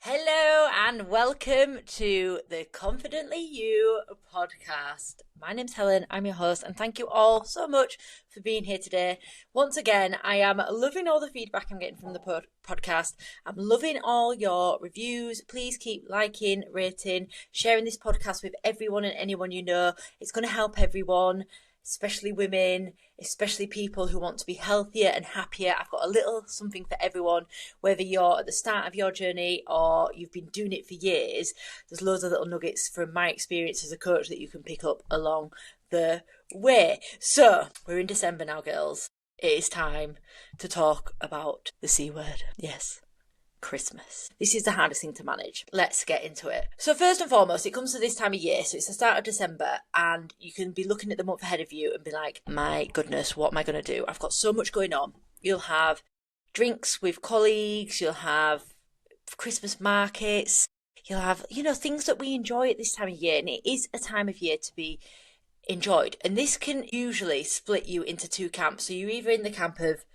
Hello and welcome to the Confidently You podcast. My name's Helen, I'm your host, and thank you all so much for being here today. Once again, I am loving all the feedback I'm getting from the podcast. I'm loving all your reviews. Please keep liking, rating, sharing this podcast with everyone and anyone you know. It's going to help everyone, especially women, especially people who want to be healthier and happier. I've got a little something for everyone, whether you're at the start of your journey or you've been doing it for years. There's loads of little nuggets from my experience as a coach that you can pick up along the way. So we're in December now, girls. It is time to talk about the C word. Yes. Christmas. This is the hardest thing to manage. Let's get into it. So first and foremost, it comes to this time of year. So it's the start of December and you can be looking at the month ahead of you and be like, my goodness, what am I going to do? I've got so much going on. You'll have drinks with colleagues. You'll have Christmas markets. You'll have, things that we enjoy at this time of year. And it is a time of year to be enjoyed. And this can usually split you into two camps. So you're either in the camp of,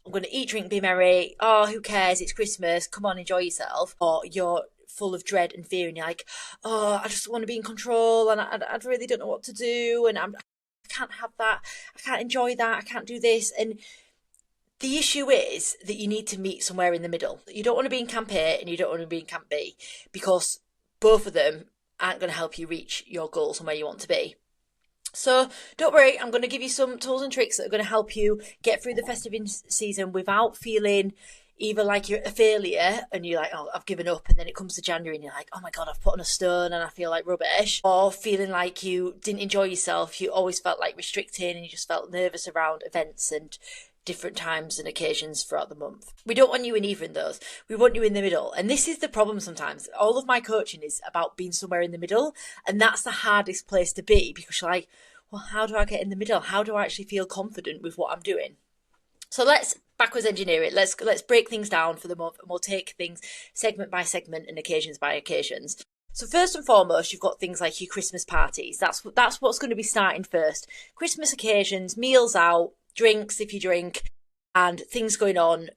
I'm going to eat, drink, be merry. Oh, who cares? It's Christmas. Come on, enjoy yourself. Or you're full of dread and fear and you're like, oh, I just want to be in control and I really don't know what to do. And I can't have that. I can't enjoy that. I can't do this. And the issue is that you need to meet somewhere in the middle. You don't want to be in camp A and you don't want to be in camp B because both of them aren't going to help you reach your goals and where you want to be. So don't worry, I'm going to give you some tools and tricks that are going to help you get through the festive season without feeling either like you're a failure and you're like, oh, I've given up. And then it comes to January and you're like, oh my God, I've put on a stone and I feel like rubbish. Or feeling like you didn't enjoy yourself. You always felt like restricting and you just felt nervous around events and different times and occasions throughout the month. We don't want you in either of those. We want you in the middle. And this is the problem sometimes. All of my coaching is about being somewhere in the middle. And that's the hardest place to be because you're like, well, how do I get in the middle? How do I actually feel confident with what I'm doing? So let's backwards engineer it. Let's break things down for the month and we'll take things segment by segment and occasions by occasions. So first and foremost, you've got things like your Christmas parties. That's what's going to be starting first. Christmas occasions, meals out, drinks if you drink, and things going on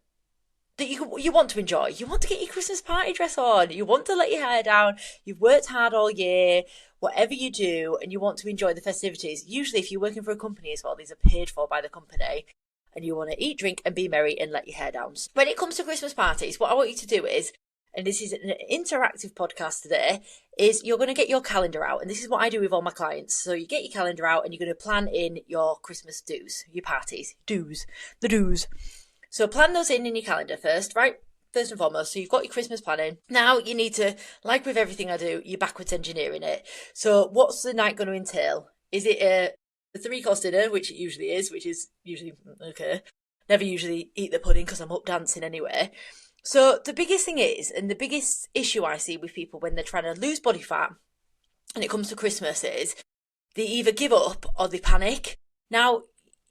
that you want to enjoy. You want to get your Christmas party dress on. You want to let your hair down. You've worked hard all year, whatever you do, and you want to enjoy the festivities. Usually if you're working for a company as well, these are paid for by the company, and you want to eat, drink, and be merry and let your hair down. When it comes to Christmas parties, what I want you to do is, and this is an interactive podcast today, is you're going to get your calendar out. And this is what I do with all my clients. So you get your calendar out and you're going to plan in your Christmas do's, your parties, the do's. So plan those in your calendar first, right? First and foremost. So you've got your Christmas planning. Now you need to, like with everything I do, you're backwards engineering it. So what's the night going to entail? Is it a three-course dinner, which it usually is, which is usually okay. Never usually eat the pudding because I'm up dancing anyway. So the biggest thing is, and the biggest issue I see with people when they're trying to lose body fat and it comes to Christmas is they either give up or they panic. Now,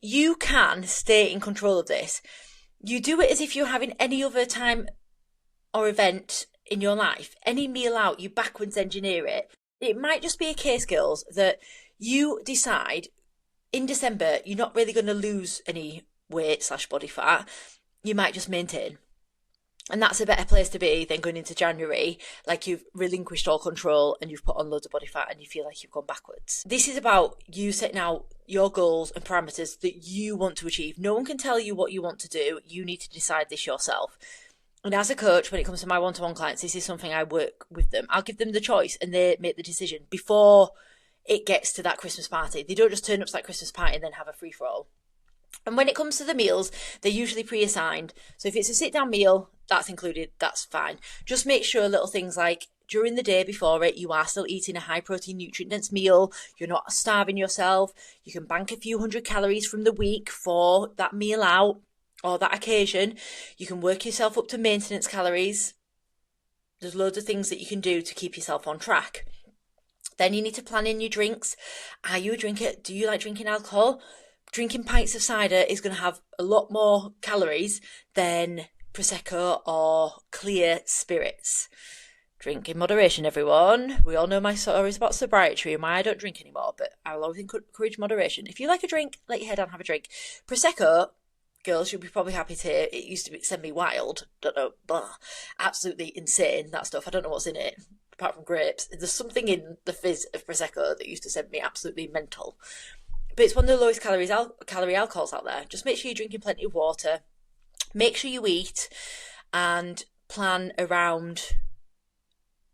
you can stay in control of this. You do it as if you're having any other time or event in your life. Any meal out, you backwards engineer it. It might just be a case, girls, that you decide in December you're not really going to lose any weight / body fat. You might just maintain. And that's a better place to be than going into January, like you've relinquished all control and you've put on loads of body fat and you feel like you've gone backwards. This is about you setting out your goals and parameters that you want to achieve. No one can tell you what you want to do. You need to decide this yourself. And as a coach, when it comes to my one-to-one clients, this is something I work with them. I'll give them the choice and they make the decision before it gets to that Christmas party. They don't just turn up to that Christmas party and then have a free-for-all. And when it comes to the meals, they're usually pre-assigned. So if it's a sit-down meal, that's included, that's fine. Just make sure little things like during the day before it, you are still eating a high-protein, nutrient-dense meal. You're not starving yourself. You can bank a few hundred calories from the week for that meal out or that occasion. You can work yourself up to maintenance calories. There's loads of things that you can do to keep yourself on track. Then you need to plan in your drinks. Are you a drinker? Do you like drinking alcohol? Drinking pints of cider is going to have a lot more calories than Prosecco or clear spirits. Drink in moderation, everyone. We all know my stories about sobriety and why I don't drink anymore, but I'll always encourage moderation. If you like a drink, let your head down, have a drink. Prosecco girls, you'll be probably happy to hear, it used to send me wild. Don't know, absolutely insane, that stuff. I don't know what's in it, apart from grapes. There's something in the fizz of Prosecco that used to send me absolutely mental. But it's one of the lowest calorie alcohols out there. Just make sure you're drinking plenty of water. Make sure you eat and plan around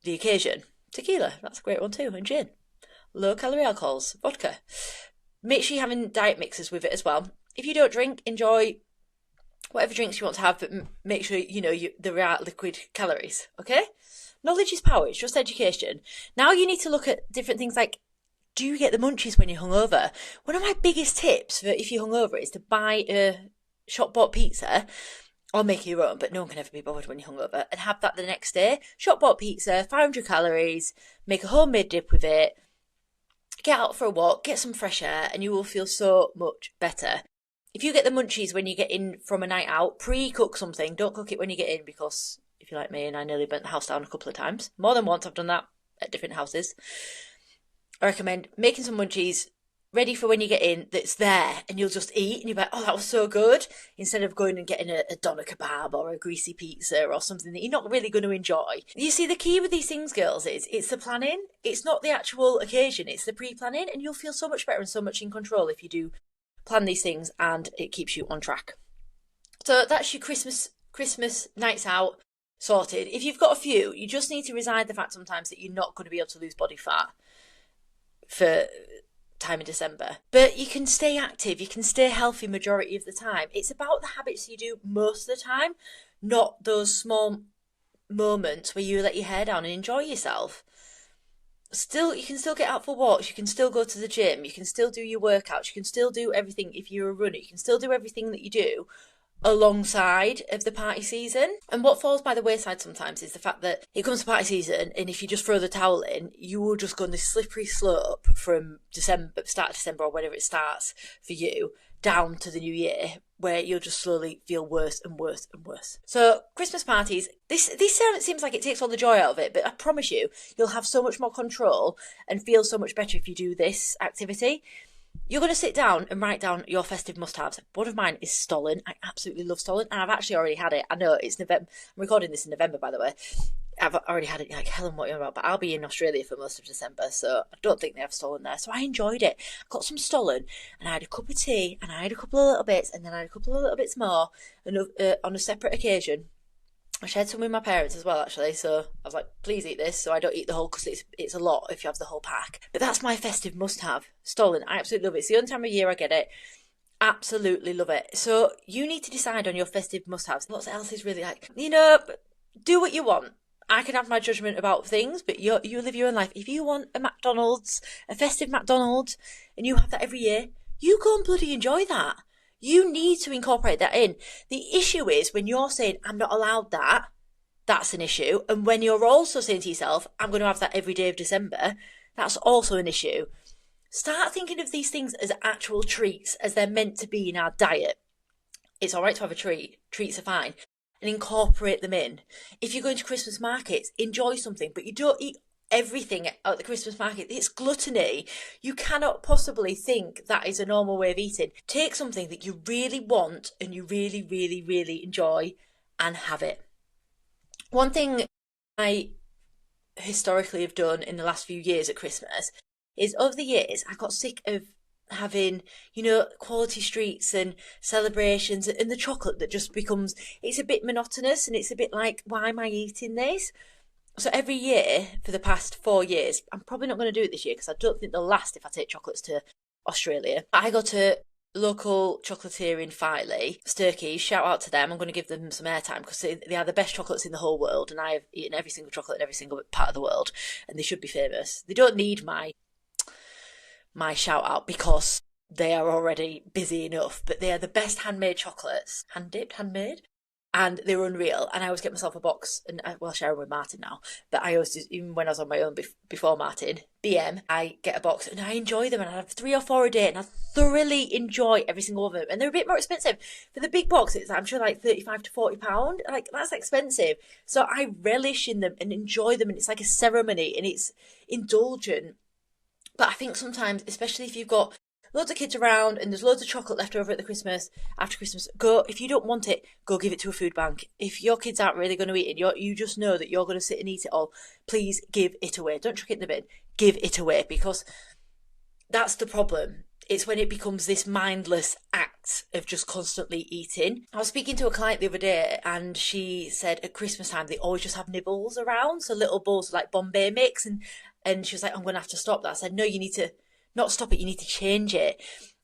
the occasion. Tequila, that's a great one too, and gin. Low calorie alcohols, vodka. Make sure you're having diet mixes with it as well. If you don't drink, enjoy whatever drinks you want to have, but make sure there are liquid calories, okay? Knowledge is power, it's just education. Now you need to look at different things like, do you get the munchies when you're hungover? One of my biggest tips for if you're hungover is to buy a shop-bought pizza, or make your own, but no one can ever be bothered when you're hungover, and have that the next day. Shop-bought pizza, 500 calories, make a homemade dip with it, get out for a walk, get some fresh air, and you will feel so much better. If you get the munchies when you get in from a night out, pre-cook something. Don't cook it when you get in, because if you're like me, and I nearly burnt the house down a couple of times, more than once I've done that at different houses, I recommend making some munchies ready for when you get in, that's there, and you'll just eat, and you're like, oh, that was so good, instead of going and getting a doner kebab or a greasy pizza or something that you're not really going to enjoy. You see, the key with these things, girls, is it's the planning. It's not the actual occasion, it's the pre-planning, and you'll feel so much better and so much in control if you do plan these things, and it keeps you on track. So that's your Christmas nights out sorted. If you've got a few, you just need to resign the fact sometimes that you're not going to be able to lose body fat for time in December, but you can stay active, you can stay healthy majority of the time. It's about the habits you do most of the time, not those small moments where you let your hair down and enjoy yourself. You can still get out for walks, you can still go to the gym, you can still do your workouts, you can still do everything. If you're a runner, you can still do everything that you do alongside of the party season. And what falls by the wayside sometimes is the fact that it comes to party season, and if you just throw the towel in, you will just go on this slippery slope from start of December, or whenever it starts for you, down to the new year, where you'll just slowly feel worse and worse and worse. So Christmas parties, this seems like it takes all the joy out of it, but I promise you'll have so much more control and feel so much better if you do this activity. You're going to sit down and write down your festive must-haves. One of mine is Stollen. I absolutely love Stollen, and I've actually already had it. I know it's November. I'm recording this in November, by the way. I've already had it. Like, Helen, what are you about? But I'll be in Australia for most of December, so I don't think they have Stollen there. So I enjoyed it. I got some Stollen, and I had a cup of tea, and I had a couple of little bits, and then I had a couple of little bits more on a separate occasion. I shared some with my parents as well, actually, so I was like, please eat this, so I don't eat the whole, because it's a lot if you have the whole pack. But that's my festive must-have, Stollen. I absolutely love it. It's the only time of year I get it. Absolutely love it. So you need to decide on your festive must-haves. What else is really like, do what you want. I can have my judgment about things, but you live your own life. If you want a festive McDonald's, and you have that every year, you go and bloody enjoy that. You need to incorporate that in. The issue is when you're saying, I'm not allowed that, that's an issue. And when you're also saying to yourself, I'm going to have that every day of December, that's also an issue. Start thinking of these things as actual treats, as they're meant to be in our diet. It's all right to have a treat. Treats are fine. And incorporate them in. If you're going to Christmas markets, enjoy something, but you don't eat everything at the Christmas market. It's gluttony. You cannot possibly think that is a normal way of eating. Take something that you really want and you really, really, really enjoy and have it. One thing I historically have done in the last few years at Christmas is, over the years, I got sick of having, quality streets and celebrations and the chocolate that just becomes, it's a bit monotonous, and it's a bit like, why am I eating this? So every year for the past 4 years, I'm probably not going to do it this year because I don't think they'll last if I take chocolates to Australia. I go to local chocolatier in Filey, Sturkey's, shout out to them. I'm going to give them some airtime because they are the best chocolates in the whole world, and I have eaten every single chocolate in every single part of the world, and they should be famous. They don't need my shout out because they are already busy enough, but they are the best handmade chocolates. Handmade? And they were unreal. And I always get myself a box, and share them with Martin now. But I always, even when I was on my own before Martin, BM, I get a box and I enjoy them, and I have 3 or 4 a day, and I thoroughly enjoy every single one of them. And they're a bit more expensive. For the big box, it's I'm sure like £35 to £40. Like, that's expensive. So I relish in them and enjoy them, and it's like a ceremony and it's indulgent. But I think sometimes, especially if you've got loads of kids around and there's loads of chocolate left over at the after Christmas, go, if you don't want it, go give it to a food bank. If your kids aren't really going to eat it, you just know that you're going to sit and eat it all, please give it away. Don't chuck it in the bin, give it away, because that's the problem. It's when it becomes this mindless act of just constantly eating. I was speaking to a client the other day and she said at Christmas time they always just have nibbles around, so little bowls of like Bombay mix, and she was like, I'm going to have to stop that. I said, no, you need to not stop it, you need to change it.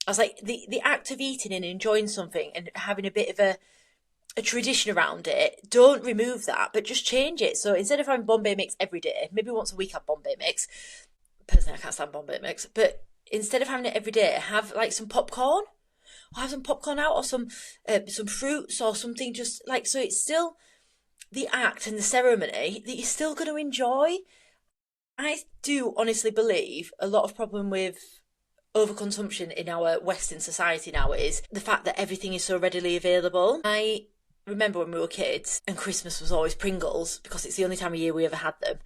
I was like, the act of eating and enjoying something and having a bit of a tradition around it, don't remove that, but just change it. So instead of having Bombay mix every day, maybe once a week have Bombay mix. Personally, I can't stand Bombay mix, but instead of having it every day, have like some popcorn, or have some popcorn out, or some fruits or something, just like, so it's still the act and the ceremony that you're still going to enjoy. I do honestly believe a lot of problem with overconsumption in our Western society now is the fact that everything is so readily available. I remember when we were kids and Christmas was always Pringles, because it's the only time of year we ever had them.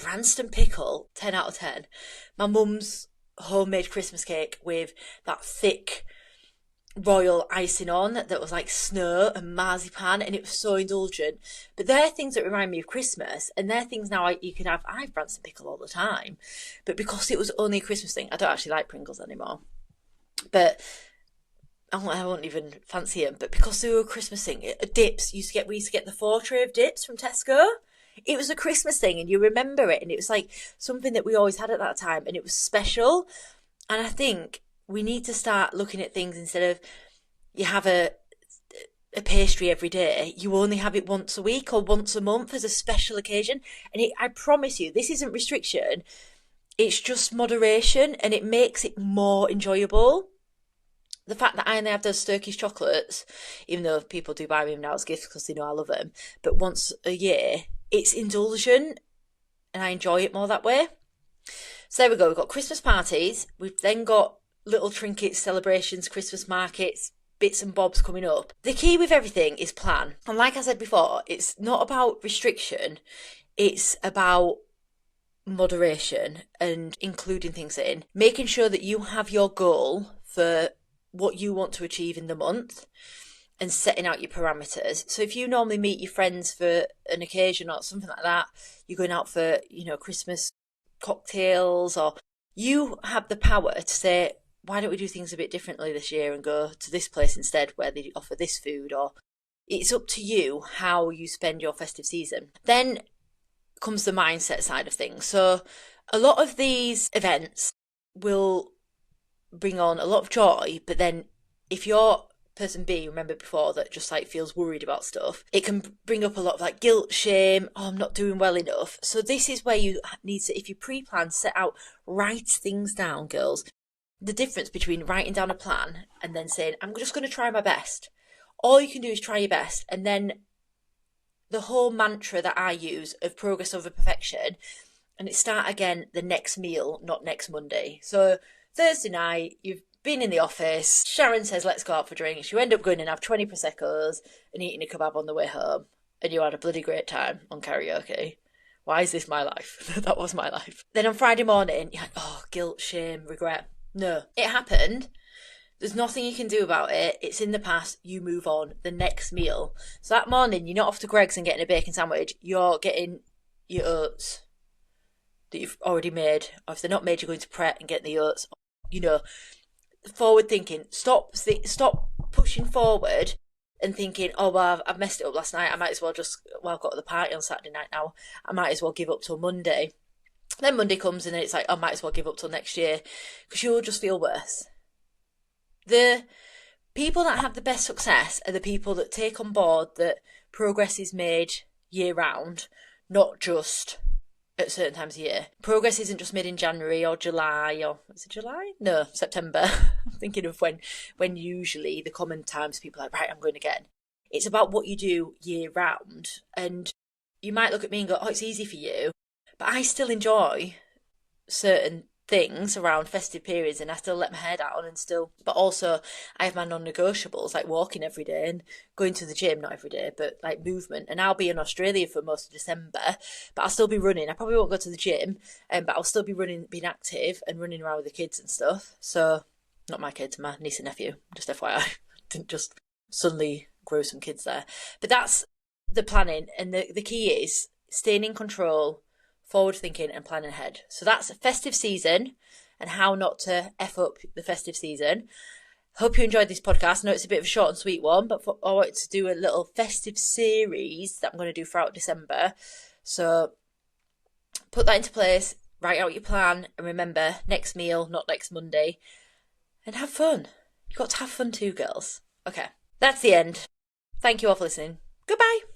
Branston pickle, 10 out of 10. My mum's homemade Christmas cake with that thick royal icing on that was like snow and marzipan, and it was so indulgent. But they're things that remind me of Christmas, and they're things now you can have. I have Branston pickle all the time, but because it was only a Christmas thing, I don't actually like Pringles anymore. But I won't even fancy them. But because they were a Christmas thing, dips we used to get the 4 tray of dips from Tesco. It was a Christmas thing and you remember it, and it was like something that we always had at that time, and it was special. And I think we need to start looking at things, instead of you have a pastry every day, you only have it once a week or once a month as a special occasion. And I promise you, this isn't restriction, it's just moderation, and it makes it more enjoyable. The fact that I only have those Turkish chocolates, even though people do buy me now as gifts because they know I love them, but once a year, it's indulgent and I enjoy it more that way. So there we go, we've got Christmas parties, we've then got little trinkets, celebrations, Christmas markets, bits and bobs coming up. The key with everything is plan. And like I said before, it's not about restriction, it's about moderation and including things in, making sure that you have your goal for what you want to achieve in the month and setting out your parameters. So if you normally meet your friends for an occasion or something like that, you're going out for, Christmas cocktails, or you have the power to say, why don't we do things a bit differently this year and go to this place instead where they offer this food, or it's up to you how you spend your festive season. Then comes the mindset side of things. So a lot of these events will bring on a lot of joy, but then if you're person B, remember before, that just like feels worried about stuff, it can bring up a lot of like guilt, shame, oh, I'm not doing well enough. So this is where you need to, if you pre-plan, set out, write things down, girls. The difference between writing down a plan and then saying, I'm just going to try my best. All you can do is try your best. And then the whole mantra that I use of progress over perfection, and it start again the next meal, not next Monday. So Thursday night, you've been in the office, Sharon says let's go out for drinks, you end up going and have 20 Prosecco's and eating a kebab on the way home, and you had a bloody great time on karaoke. Why is this my life? That was my life. Then on Friday morning, you're like, oh, guilt, shame, regret. No, it happened. There's nothing you can do about it. It's in the past. You move on. The next meal. So that morning, you're not off to Greg's and getting a bacon sandwich. You're getting your oats that you've already made. Or if they're not made, you're going to Pret and getting the oats. Forward thinking. Stop pushing forward and thinking, oh, well, I've messed it up last night. I might as well I've got the party on Saturday night now. I might as well give up till Monday. Then Monday comes and it's like, I might as well give up till next year, because you'll just feel worse. The people that have the best success are the people that take on board that progress is made year round, not just at certain times of year. Progress isn't just made in January or July, or is it July? No, September. I'm thinking of when usually the common times people are like, right, I'm going again. It's about what you do year round. And you might look at me and go, oh, it's easy for you. But I still enjoy certain things around festive periods, and I still let my hair down but also I have my non-negotiables, like walking every day and going to the gym, not every day, but like movement. And I'll be in Australia for most of December, but I'll still be running. I probably won't go to the gym, but I'll still be running, being active and running around with the kids and stuff. So Not my kids, my niece and nephew, just FYI. Didn't just suddenly grow some kids there. But that's the planning, and the key is staying in control, forward thinking, and planning ahead. So that's festive season and how not to F up the festive season. Hope you enjoyed this podcast. I know it's a bit of a short and sweet one, but I wanted to do a little festive series that I'm going to do throughout December. So put that into place, write out your plan, and remember, next meal, not next Monday. And have fun. You've got to have fun too, girls. Okay, that's the end. Thank you all for listening. Goodbye.